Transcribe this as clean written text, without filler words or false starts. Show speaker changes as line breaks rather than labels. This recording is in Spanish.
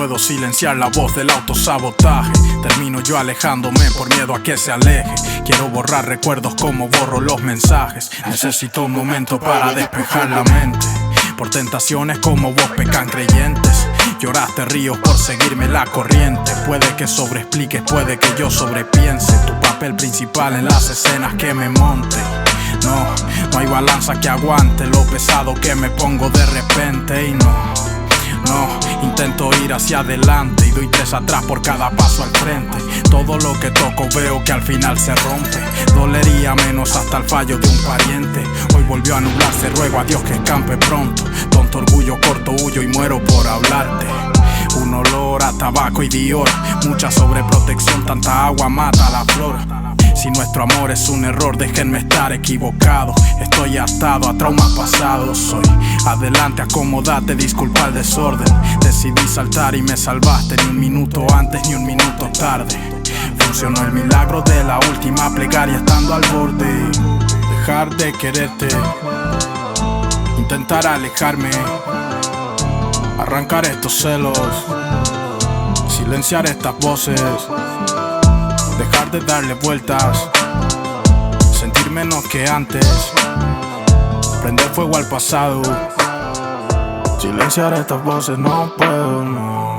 puedo silenciar la voz del autosabotaje. Termino yo alejándome por miedo a que se aleje. Quiero borrar recuerdos como borro los mensajes. Necesito un momento para despejar la mente. Por tentaciones como vos pecan creyentes. Lloraste ríos por seguirme la corriente. Puede que sobreexpliques, puede que yo sobrepiense. Tu papel principal en las escenas que me monte. No hay balanza que aguante lo pesado que me pongo de repente. Y no, intento ir hacia adelante y doy 3 atrás por cada paso al frente. Todo lo que toco veo que al final se rompe. Dolería menos hasta el fallo de un pariente. Hoy volvió a nublarse, ruego a Dios que escampe pronto. Tonto orgullo, corto huyo y muero por hablarte. Un olor a tabaco y Dior. Mucha sobreprotección, tanta agua mata la flor. Si nuestro amor es un error, déjenme estar equivocado. Estoy atado a traumas pasados. Soy adelante, acomodate, disculpa el desorden. Decidí saltar y me salvaste, ni un minuto antes ni un minuto tarde. Funcionó el milagro de la última plegaria estando al borde. Dejar de quererte, intentar alejarme, arrancar estos celos, silenciar estas voces. Dejar de darle vueltas, sentir menos que antes, prender fuego al pasado, silenciar estas voces, no puedo, no.